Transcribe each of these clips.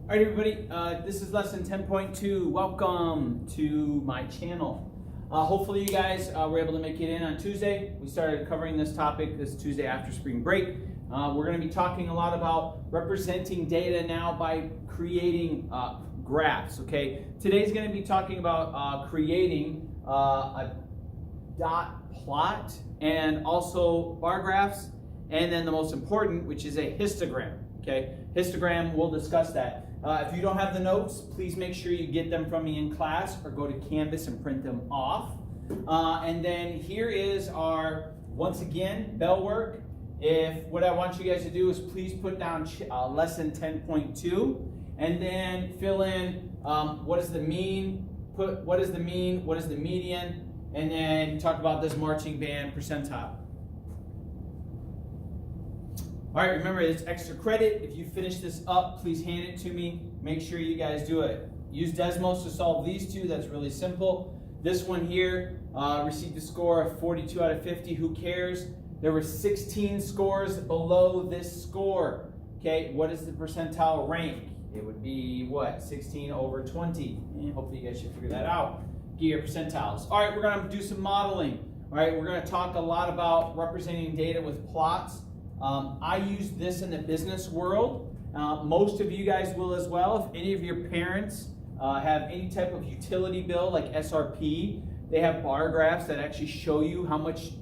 All right, everybody, this is lesson 10.2. Welcome to my channel. Hopefully you guys were able to make it in on Tuesday. We started covering this topic this Tuesday after spring break. We're going to be talking a lot about representing data now by creating graphs, okay? Today's going to be talking about creating a dot plot and also bar graphs, and then the most important, which is a histogram, okay? Histogram, we'll discuss that. If you don't have the notes, please make sure you get them from me in class or go to Canvas and print them off. And then here is our, once again, bell work. What I want you guys to do is please put down lesson 10.2 and then fill in what is the mean, what is the mean, what is the median, and then talk about this marching band percentile. All right, remember, it's extra credit. If you finish this up, please hand it to me. Make sure you guys do it. Use Desmos to solve these two. That's really simple. This one here received a score of 42 out of 50. Who cares? There were 16 scores below this score. Okay, what is the percentile rank? It would be what? 16 over 20. And hopefully you guys should figure that out. Get your percentiles. All right, we're going to do some modeling. All right, we're going to talk a lot about representing data with plots. I use this in the business world. Most of you guys will as well. If any of your parents have any type of utility bill like SRP, they have bar graphs that actually show you how much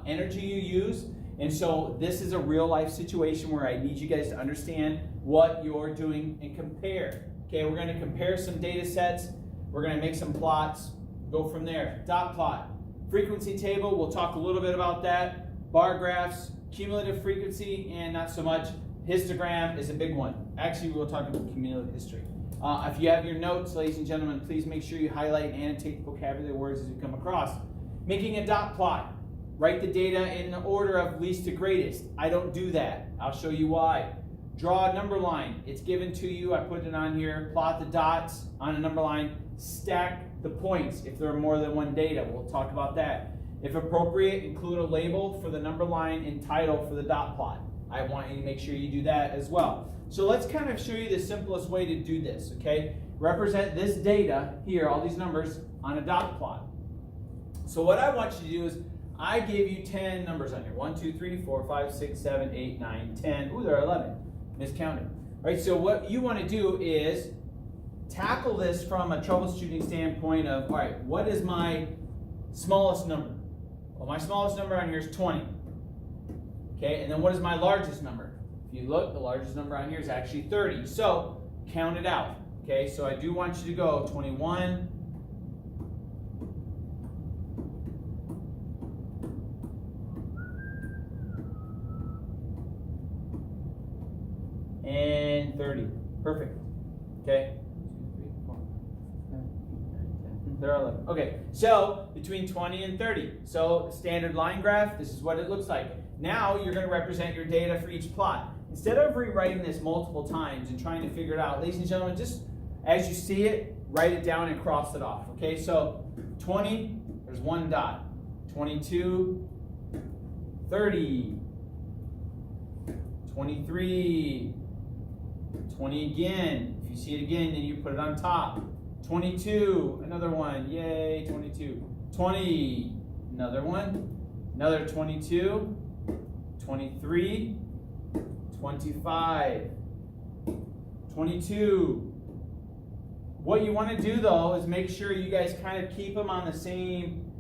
energy you use. And so this is a real life situation where I need you guys to understand what you're doing and compare. Okay, we're going to compare some data sets. We're going to make some plots. Go from there. Dot plot. Frequency table, we'll talk a little bit about that. Bar graphs. Cumulative frequency, and not so much. Histogram is a big one. Actually, we'll talk about cumulative history. If you have your notes, ladies and gentlemen, please make sure you highlight and annotate the vocabulary words as you come across. Making a dot plot. Write the data in the order of least to greatest. I don't do that. I'll show you why. Draw a number line. It's given to you. I put it on here. Plot the dots on a number line. Stack the points if there are more than one data. We'll talk about that. If appropriate, include a label for the number line and title for the dot plot. I want you to make sure you do that as well. So let's kind of show you the simplest way to do this, okay? Represent this data here, all these numbers, on a dot plot. So what I want you to do is, I gave you 10 numbers on here. 1, 2, 3, 4, 5, 6, 7, 8, 9, 10. Ooh, there are 11. Miscounted. All right, so what you want to do is tackle this from a troubleshooting standpoint of, all right, what is my smallest number? Well, my smallest number on here is 20. Okay, and then what is my largest number? If you look, the largest number on here is actually 30. So count it out. Okay, so I do want you to go 21, and 30. Perfect. Okay. There are 11. Okay, so between 20 and 30. So standard line graph, this is what it looks like. Now you're going to represent your data for each plot. Instead of rewriting this multiple times and trying to figure it out, ladies and gentlemen, just as you see it, write it down and cross it off. Okay, so 20, there's one dot. 22, 30, 23, 20 again. If you see it again, then you put it on top. 22, another one, yay, 22. 20, another one, another 22, 23, 25, 22. What you want to do though is make sure you guys kind of keep them on the same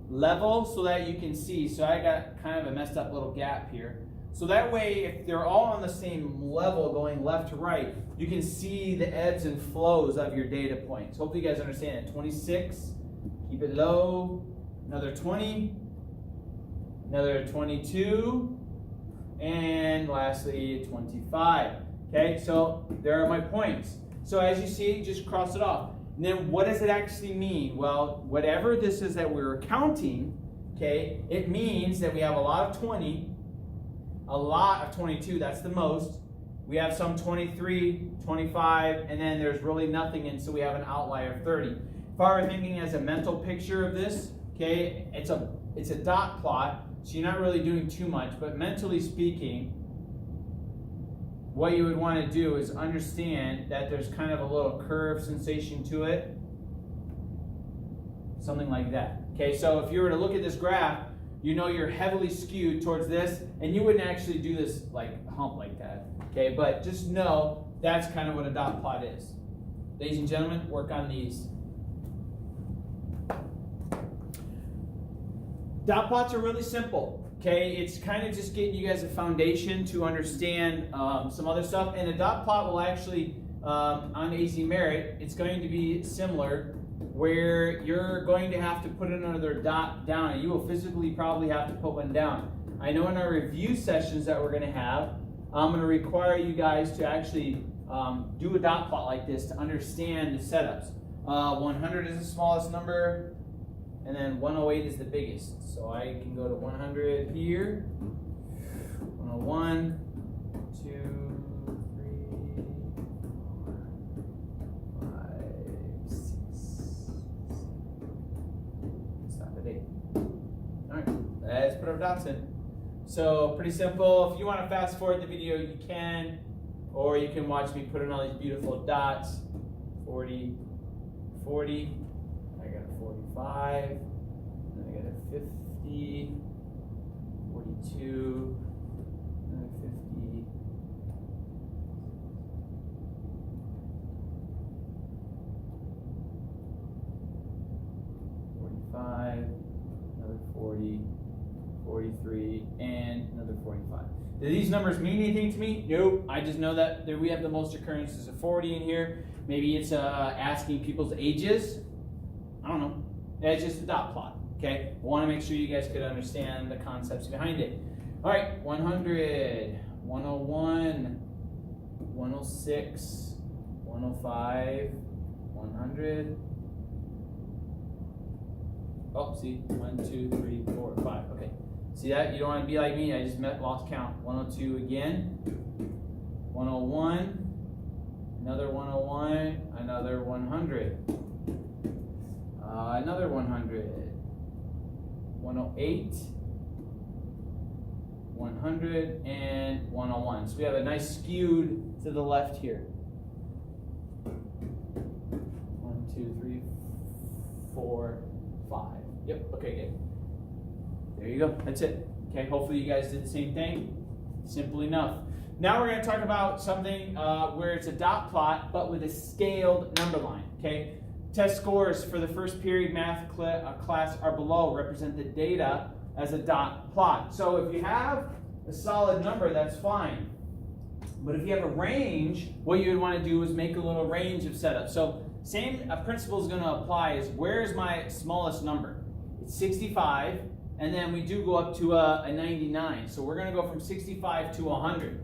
level so that you can see. So I got kind of a messed up little gap here. So that way, if they're all on the same level going left to right, you can see the ebbs and flows of your data points. Hopefully you guys understand it. 26, keep it low. Another 20, another 22, and lastly 25. Okay, so there are my points. So as you see, just cross it off. And then what does it actually mean? Well, whatever this is that we're counting, okay, it means that we have a lot of 20, a lot of 22, that's the most. We have some 23, 25, and then there's really nothing, and so we have an outlier of 30. If I were thinking as a mental picture of this, okay, it's a dot plot, so you're not really doing too much, but mentally speaking, what you would want to do is understand that there's kind of a little curve sensation to it. Something like that. Okay, so if you were to look at this graph, you know you're heavily skewed towards this, and you wouldn't actually do this like hump like that. Okay, but just know that's kind of what a dot plot is. Ladies and gentlemen, work on these. Dot plots are really simple. Okay, it's kind of just getting you guys a foundation to understand some other stuff. And a dot plot will actually, on AZ Merit, it's going to be similar, where you're going to have to put another dot down, and you will physically probably have to put one down. I know in our review sessions that we're going to have, I'm going to require you guys to actually do a dot plot like this to understand the setups. 100 is the smallest number, and then 108 is the biggest. So I can go to 100 here, 101, 2, 3, 4, 5, 6. Stop at 8. All right, let's put our dots in. So pretty simple. If you want to fast forward the video, you can, or you can watch me put in all these beautiful dots. 40, 40. I got a 45. Then I got a 50, 42, another 50. 45, another 40, 43, and another 45. Do these numbers mean anything to me? Nope. I just know that we have the most occurrences of 40 in here. Maybe it's asking people's ages. I don't know. It's just a dot plot. Okay. I want to make sure you guys could understand the concepts behind it. All right. 100, 101, 106, 105, 100. Oh, see, 1, 2, 3, 4, 5. Okay. See that? You don't want to be like me. I just lost count. 102 again. 101. Another 101. Another 100. Another 100. 108. 100 and 101. So we have a nice skewed to the left here. 1, 2, 3, 4, 5. Yep. Okay, good. There you go. That's it. Okay, hopefully you guys did the same thing. Simple enough. Now we're going to talk about something where it's a dot plot, but with a scaled number line. Okay, test scores for the first period math class are below. Represent the data as a dot plot. So if you have a solid number, that's fine. But if you have a range, what you would want to do is make a little range of setup. So same principle is going to apply. Is where is my smallest number? It's 65. And then we do go up to a 99. So we're going to go from 65 to 100.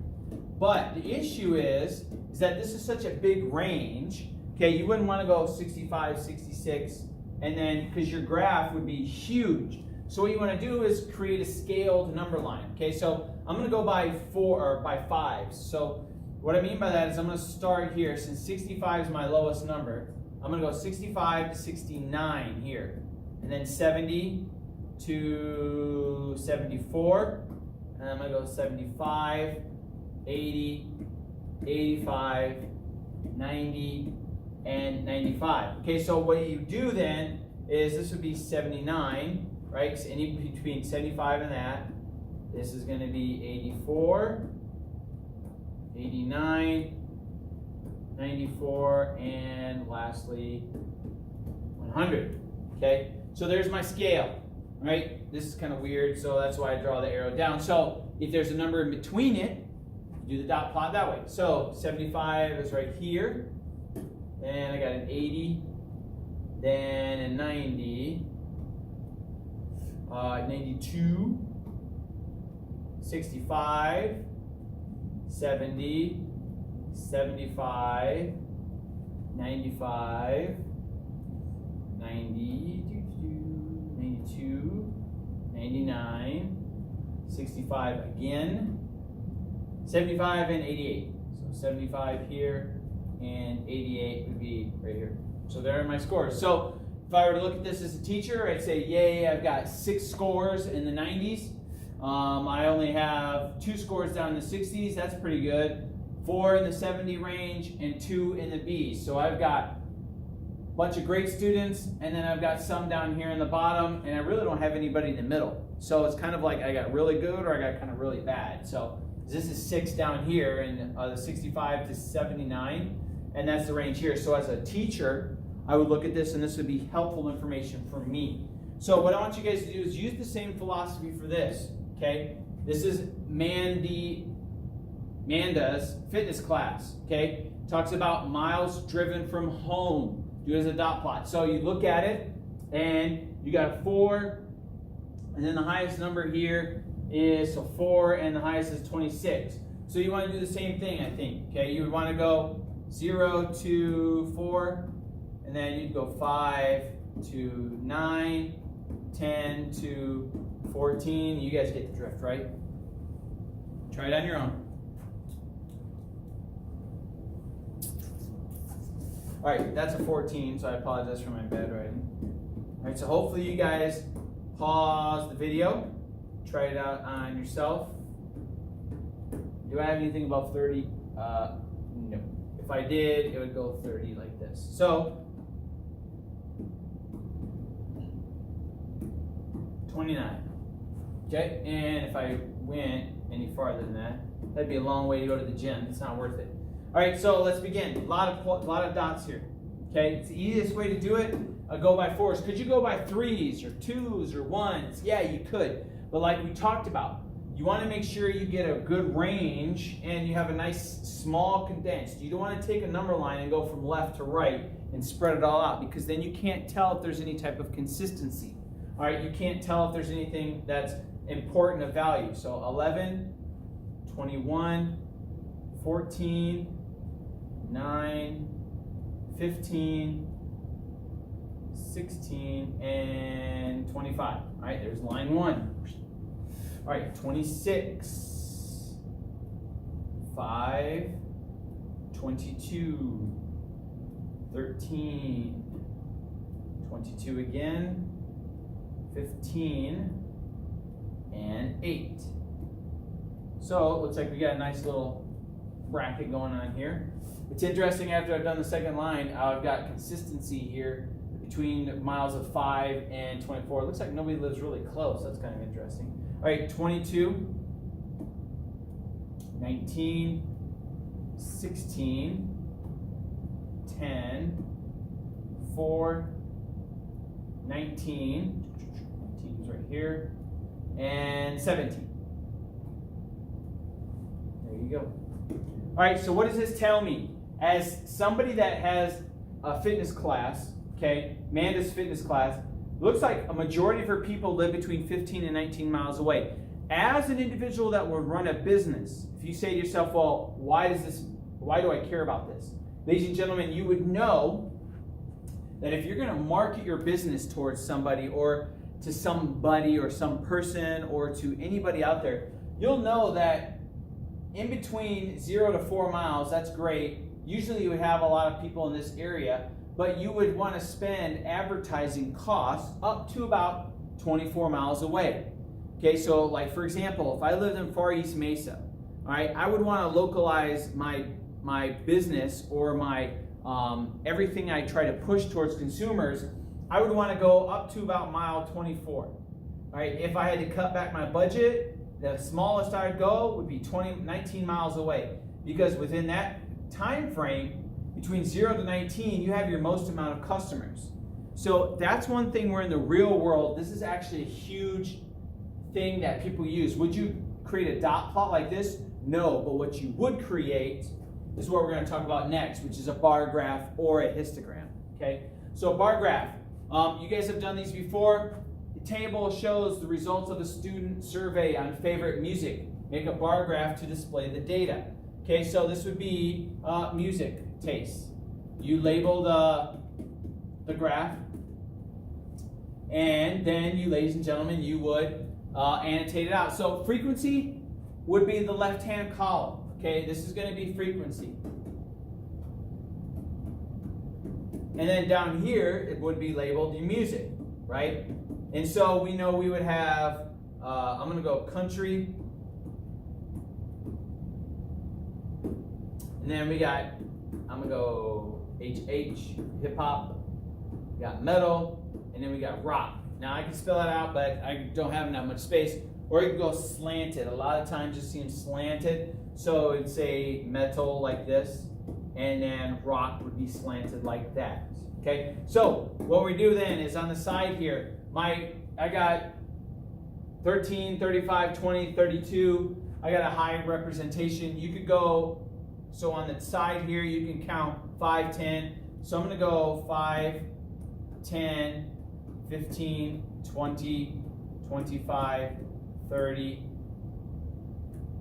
But the issue is that this is such a big range. Okay, you wouldn't want to go 65, 66, and then because your graph would be huge. So what you want to do is create a scaled number line. Okay, so I'm going to go by 4 or by 5. So what I mean by that is I'm going to start here. Since 65 is my lowest number, I'm going to go 65 to 69 here, and then 70 to 74, and I'm going to go 75, 80, 85, 90, and 95. Okay, so what you do then is this would be 79, right? So any between 75 and that. This is going to be 84, 89, 94, and lastly 100. Okay, so there's my scale. Right? This is kind of weird, so that's why I draw the arrow down. So if there's a number in between it, you do the dot plot that way. So 75 is right here. Then I got an 80. Then a 90. 92. 65. 70. 75. 95. 90. 92, 99, 65 again, 75 and 88. So 75 here and 88 would be right here. So there are my scores. So if I were to look at this as a teacher, I'd say, yay, I've got 6 scores in the 90s. I only have 2 scores down in the 60s. That's pretty good. 4 in the 70 range, and 2 in the B's. So I've got a bunch of great students, and then I've got some down here in the bottom, and I really don't have anybody in the middle. So it's kind of like I got really good or I got kind of really bad. So this is 6 down here, and the 65 to 79, and that's the range here. So as a teacher, I would look at this, and this would be helpful information for me. So what I want you guys to do is use the same philosophy for this, okay? This is Manda's fitness class, okay? Talks about miles driven from home. Do it as a dot plot. So you look at it, and you got a 4, and then the highest number here is, so 4, and the highest is 26. So you want to do the same thing, I think, okay? You would want to go 0 to 4, and then you'd go 5 to 9, 10 to 14. You guys get the drift, right? Try it on your own. All right, that's a 14, so I apologize for my bad writing. All right, so hopefully you guys pause the video, try it out on yourself. Do I have anything above 30? No. If I did, it would go 30 like this. So 29. Okay, and if I went any farther than that, that'd be a long way to go to the gym. It's not worth it. All right, so let's begin. A lot of dots here. Okay, it's the easiest way to do it. Go by 4s. Could you go by 3s or 2s or 1s? Yeah, you could. But like we talked about, you want to make sure you get a good range and you have a nice small condensed. You don't want to take a number line and go from left to right and spread it all out, because then you can't tell if there's any type of consistency. All right, you can't tell if there's anything that's important of value. So 11, 21, 14, 9, 15, 16, and 25. All right, there's line 1. All right, 26, 5, 22, 13, 22 again, 15, and 8. So it looks like we got a nice little bracket going on here. It's interesting, after I've done the second line, I've got consistency here between miles of 5 and 24. It looks like nobody lives really close. That's kind of interesting. All right, 22, 19, 16, 10, 4, 19, 19 is right here, and 17. There you go. All right, so what does this tell me? As somebody that has a fitness class, okay, Manda's fitness class, looks like a majority of her people live between 15 and 19 miles away. As an individual that will run a business, if you say to yourself, well, why do I care about this? Ladies and gentlemen, you would know that if you're going to market your business towards somebody or to somebody or some person or to anybody out there, you'll know that in between 0 to 4 miles, that's great. Usually you would have a lot of people in this area, but you would want to spend advertising costs up to about 24 miles away. Okay, so like for example, if I lived in Far East Mesa, all right, I would want to localize my business or my everything I try to push towards consumers. I would want to go up to about mile 24. All right, if I had to cut back my budget, the smallest I'd go would be 19 miles away, because within that time frame, between 0 to 19, you have your most amount of customers. So that's one thing where in the real world, this is actually a huge thing that people use. Would you create a dot plot like this? No, but what you would create is what we're going to talk about next, which is a bar graph or a histogram. Okay, so a bar graph. You guys have done these before. The table shows the results of a student survey on favorite music. Make a bar graph to display the data. Okay, so this would be music taste. You label the graph, and then you, ladies and gentlemen, you would annotate it out. So frequency would be the left-hand column. Okay, this is going to be frequency. And then down here, it would be labeled your music, right? And so we know we would have, I'm going to go country. And then we got, I'm gonna go HH, hip hop, we got metal, and then we got rock. Now I can spell it out, but I don't have that much space. Or you can go slanted. A lot of times you see them slanted. So it'd say metal like this, and then rock would be slanted like that. Okay, so what we do then is on the side here, I got 13, 35, 20, 32. I got a high representation. You could go, so on the side here, you can count 5, 10. So I'm going to go 5, 10, 15, 20, 25, 30,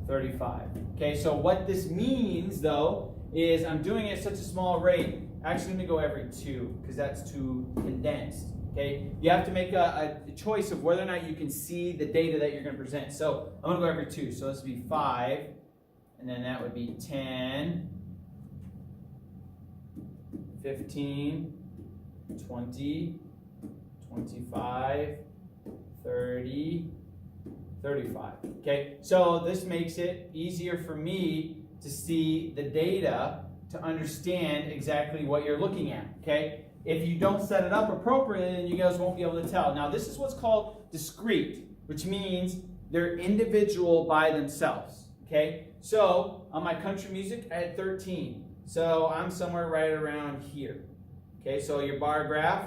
35. Okay, so what this means, though, is I'm doing it at such a small rate. Actually, I'm going to go every 2 because that's too condensed. Okay, you have to make a choice of whether or not you can see the data that you're going to present. So I'm going to go every 2. So this would be 5, and then that would be 10, 15, 20, 25, 30, 35. Okay, so this makes it easier for me to see the data to understand exactly what you're looking at. Okay, if you don't set it up appropriately, then you guys won't be able to tell. Now, this is what's called discrete, which means they're individual by themselves. Okay, so on my country music, I had 13. So I'm somewhere right around here. Okay, so your bar graph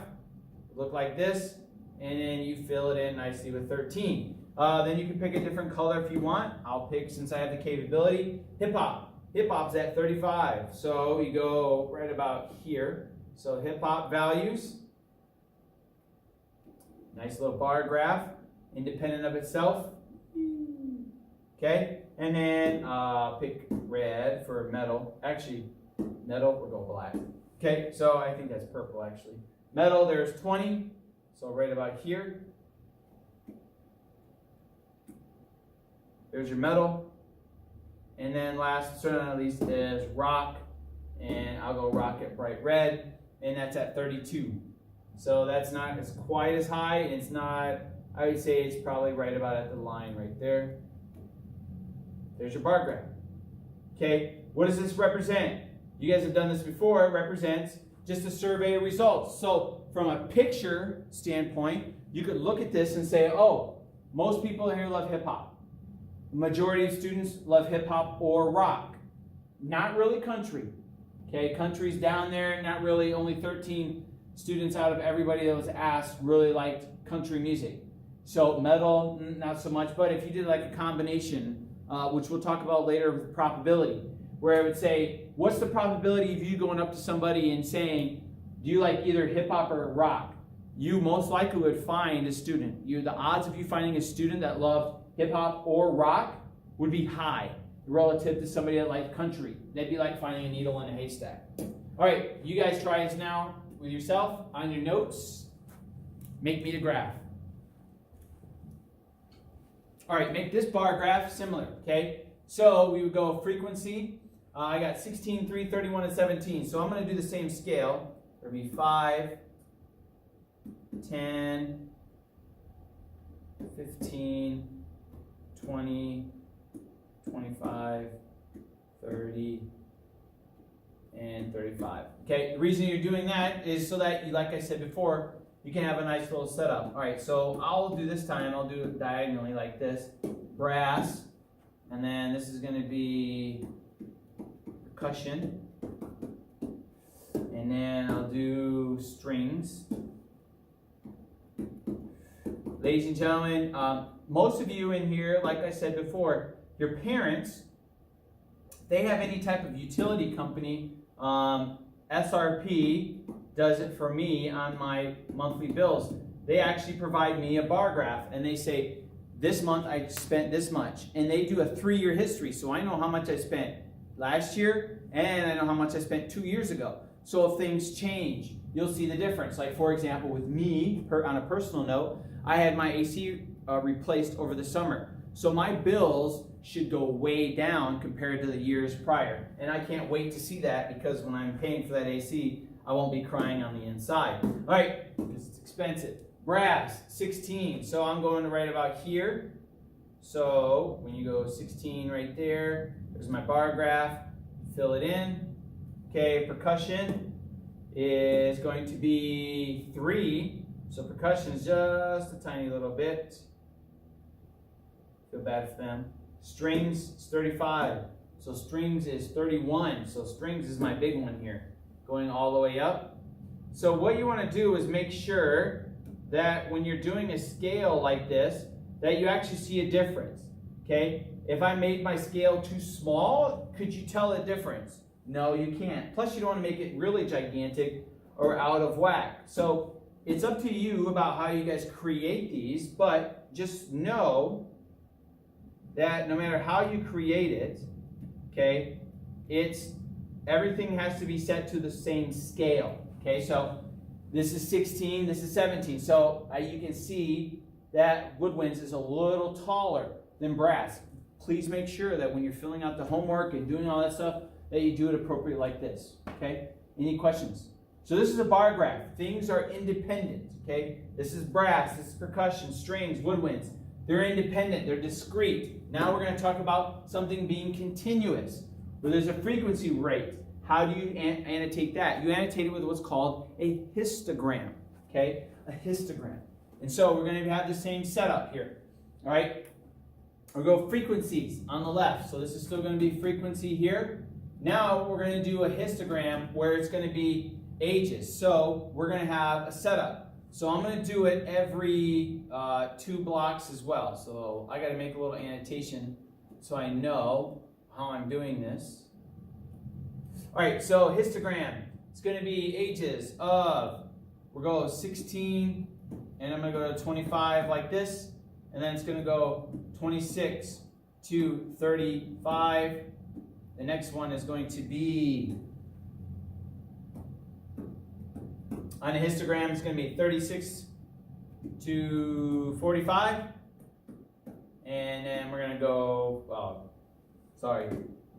look like this, and then you fill it in nicely with 13. Then you can pick a different color if you want. I'll pick, since I have the capability, hip hop. Hip hop's at 35, so you go right about here. So hip hop values, nice little bar graph, independent of itself. Okay, and then pick red for metal. Actually, metal, we'll go black. Okay, so I think that's purple actually. Metal, there's 20, so right about here. There's your metal. And then last, certainly not least, is rock. And I'll go rock at bright red. And that's at 32. So that's not as quite as high. It's not, I would say it's probably right about at the line right there. There's your bar graph. Okay, what does this represent? You guys have done this before. It represents just a survey of results. So from a picture standpoint, you could look at this and say, oh, most people here love hip hop. Majority of students love hip hop or rock. Not really country. Okay, country's down there, not really. Only 13 students out of everybody that was asked really liked country music. So metal, not so much. But if you did like a combination, which we'll talk about later with probability, where I would say, what's the probability of you going up to somebody and saying, do you like either hip hop or rock? You most likely would find a student. The odds of you finding a student that loved hip hop or rock would be high relative to somebody that liked country. That'd be like finding a needle in a haystack. All right, you guys try this now with yourself on your notes. Make me the graph. All right, make this bar graph similar, okay? So we would go frequency. I got 16, 3, 31, and 17. So I'm going to do the same scale. There'll be 5, 10, 15, 20, 25, 30, and 35. Okay, the reason you're doing that is so that, like I said before, you can have a nice little setup. All right, so I'll do this time, I'll do it diagonally like this. Brass, and then this is going to be percussion. And then I'll do strings. Ladies and gentlemen, most of you in here, like I said before, your parents, they have any type of utility company. SRP does it for me on my monthly bills. They actually provide me a bar graph, and they say, this month I spent this much. And they do a 3-year history, so I know how much I spent last year, and I know how much I spent 2 years ago. So if things change, you'll see the difference. Like, for example, with me, on a personal note, I had my AC replaced over the summer. So my bills should go way down compared to the years prior. And I can't wait to see that, because when I'm paying for that AC, I won't be crying on the inside. All right, because it's expensive. Brass, 16. So I'm going to right about here. So when you go 16 right there, there's my bar graph. fill it in. Okay, percussion is going to be 3. So percussion is just a tiny little bit. Feel bad for them. Strings is 35. So strings is 31. So strings is my big one here, going all the way up. So what you want to do is make sure that when you're doing a scale like this, that you actually see a difference. Okay? If I made my scale too small, could you tell a difference? No, you can't. Plus, you don't want to make it really gigantic or out of whack. So it's up to you about how you guys create these, but just know that no matter how you create it, okay, everything has to be set to the same scale. Okay, so this is 16, this is 17. So you can see that woodwinds is a little taller than brass. Please make sure that when you're filling out the homework and doing all that stuff, that you do it appropriate like this. Okay? Any questions? So this is a bar graph. Things are independent. Okay? This is brass, this is percussion, strings, woodwinds. They're independent, they're discrete. Now we're going to talk about something being continuous, where there's a frequency rate. How do you annotate that? You annotate it with what's called a histogram. Okay? A histogram. And so we're going to have the same setup here. All right? We'll go frequencies on the left. So this is still going to be frequency here. Now we're going to do a histogram where it's going to be ages. So we're going to have a setup. So I'm going to do it every 2 blocks as well. So I got to make a little annotation so I know how I'm doing this. All right, so histogram. It's going to be ages of, we'll go 16, and I'm going to go to 25 like this. And then it's going to go 26 to 35. The next one is going to be, on a histogram, it's going to be 36 to 45. And then we're going to go,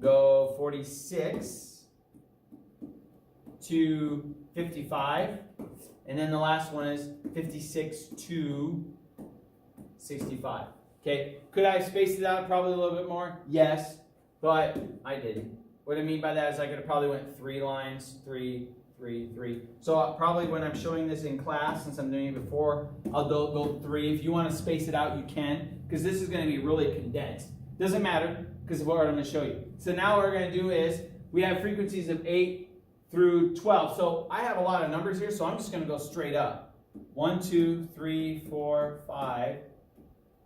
go 46 to 55. And then the last one is 56 to 65. Okay, could I have spaced it out probably a little bit more? Yes, but I didn't. What I mean by that is I could have probably went 3 lines, 3, 3, 3. So probably when I'm showing this in class, since I'm doing it before, I'll go 3. If you want to space it out, you can, because this is going to be really condensed. Doesn't matter, because of what I'm going to show you. So now what we're going to do is, we have frequencies of 8 through 12. So I have a lot of numbers here, so I'm just going to go straight up. 1, 2, 3, 4, 5,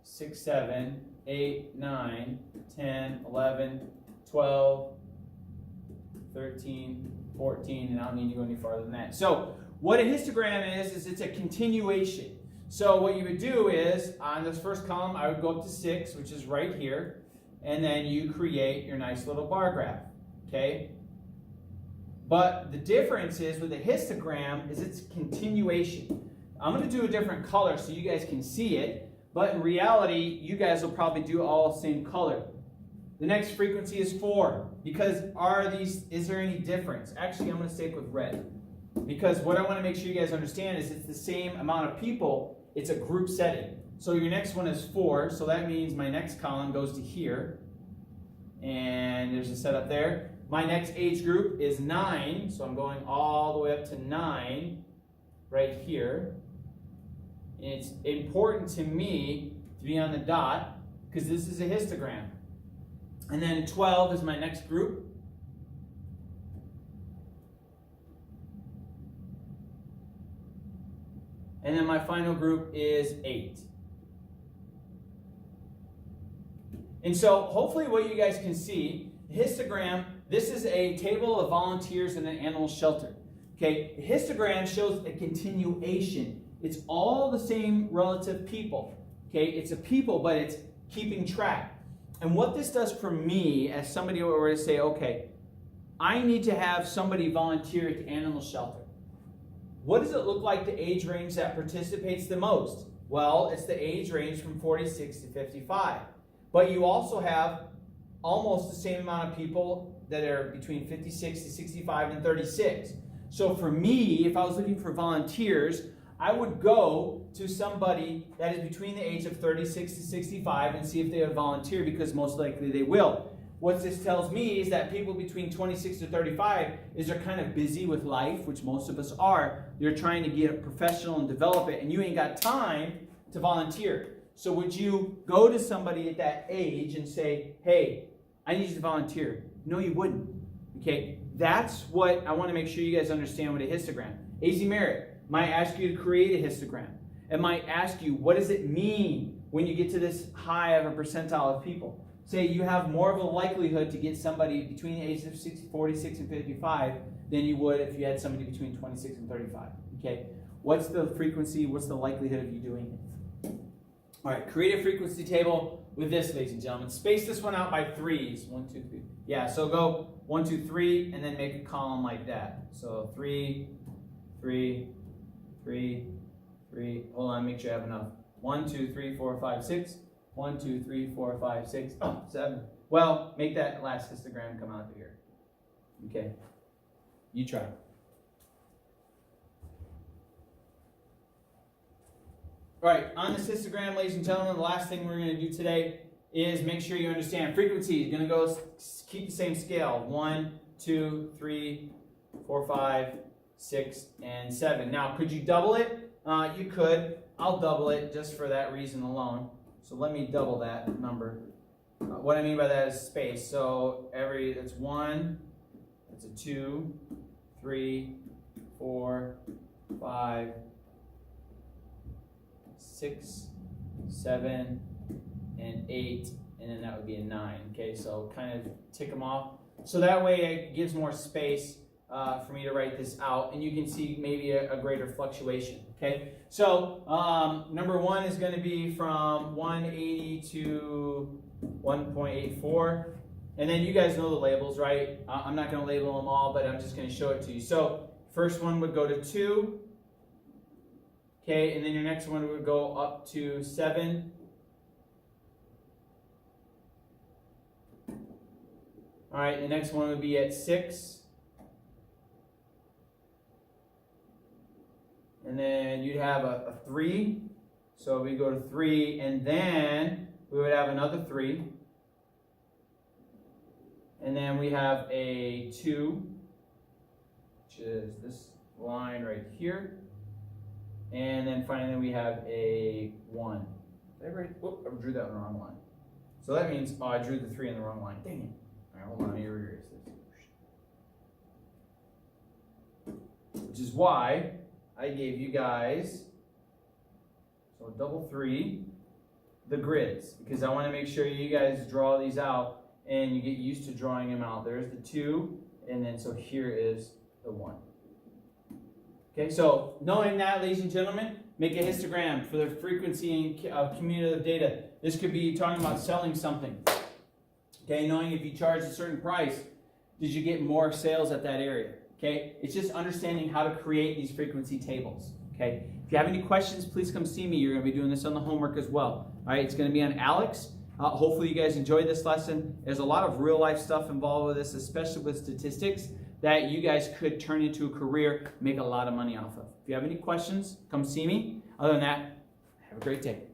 6, 7, 8, 9, 10, 11, 12, 13, 14, and I don't need to go any farther than that. So what a histogram is it's a continuation. So what you would do is, on this first column, I would go up to 6, which is right here, and then you create your nice little bar graph, okay? But the difference is with a histogram is it's continuation. I'm going to do a different color so you guys can see it, but in reality, you guys will probably do all the same color. The next frequency is 4, because is there any difference? Actually, I'm going to stick with red, because what I want to make sure you guys understand is it's the same amount of people, it's a group setting. So your next one is 4, so that means my next column goes to here, and there's a setup there. My next age group is 9, so I'm going all the way up to 9 right here. And it's important to me to be on the dot because this is a histogram. And then 12 is my next group. And then my final group is 8. And so hopefully what you guys can see, histogram, this is a table of volunteers in an animal shelter. Okay, a histogram shows a continuation. It's all the same relative people. Okay, it's a people, but it's keeping track. And what this does for me, as somebody who were to say, okay, I need to have somebody volunteer at the animal shelter. What does it look like the age range that participates the most? Well, it's the age range from 46 to 55. But you also have almost the same amount of people that are between 56 to 65 and 36. So for me, if I was looking for volunteers, I would go to somebody that is between the age of 36 to 65 and see if they would volunteer, because most likely they will. what this tells me is that people between 26 to 35 is they're kind of busy with life, which most of us are. They're trying to get a professional and develop it, and you ain't got time to volunteer. So would you go to somebody at that age and say, hey, I need you to volunteer? No, you wouldn't. Okay, that's what I want to make sure you guys understand with a histogram. AZ Merit might ask you to create a histogram. It might ask you, what does it mean when you get to this high of a percentile of people? Say you have more of a likelihood to get somebody between the ages of 46 and 55 than you would if you had somebody between 26 and 35. Okay, what's the frequency? What's the likelihood of you doing it? All right, create a frequency table with this, ladies and gentlemen. Space this one out by threes. 1, 2, 3. Yeah, so go 1, 2, 3, and then make a column like that. So 3, 3, 3, 3. Hold on, make sure I have enough. 1, 2, 3, 4, 5, 6. 1, 2, 3, 4, 5, 6. Oh, 7. Well, make that last histogram come out here. Okay, you try. All right, on this histogram, ladies and gentlemen, the last thing we're going to do today is make sure you understand frequency. You're going to go keep the same scale. 1, 2, 3, 4, 5, 6, and 7. Now, could you double it? You could. I'll double it just for that reason alone. So let me double that number. What I mean by that is space. So that's 1, that's a 2, 3, 4, 5, 6, 7, and 8, and then that would be a 9. Okay, so kind of tick them off. So that way it gives more space for me to write this out, and you can see maybe a greater fluctuation. Okay, so number 1 is going to be from 180 to 1.84, and then you guys know the labels, right? I'm not going to label them all, but I'm just going to show it to you. So first one would go to 2. Okay, and then your next one would go up to 7. All right, the next one would be at 6. And then you'd have a 3. So we go to 3, and then we would have another 3. And then we have a 2, which is this line right here. And then finally we have a 1. Did I write? Whoop, I drew that on the wrong line. So that means, oh, I drew the 3 on the wrong line. Dang it. All right, hold on, let me erase this. Which is why I gave you guys, so double 3, the grids, because I want to make sure you guys draw these out and you get used to drawing them out. There's the 2, and then so here is the 1. Okay, so knowing that, ladies and gentlemen, make a histogram for the frequency of cumulative data. This could be talking about selling something. Okay, knowing if you charge a certain price, did you get more sales at that area? Okay, it's just understanding how to create these frequency tables. Okay, if you have any questions, please come see me. You're going to be doing this on the homework as well. All right, it's going to be on ALEKS. Hopefully you guys enjoyed this lesson. There's a lot of real life stuff involved with this, especially with statistics, that you guys could turn into a career, make a lot of money off of. If you have any questions, come see me. Other than that, have a great day.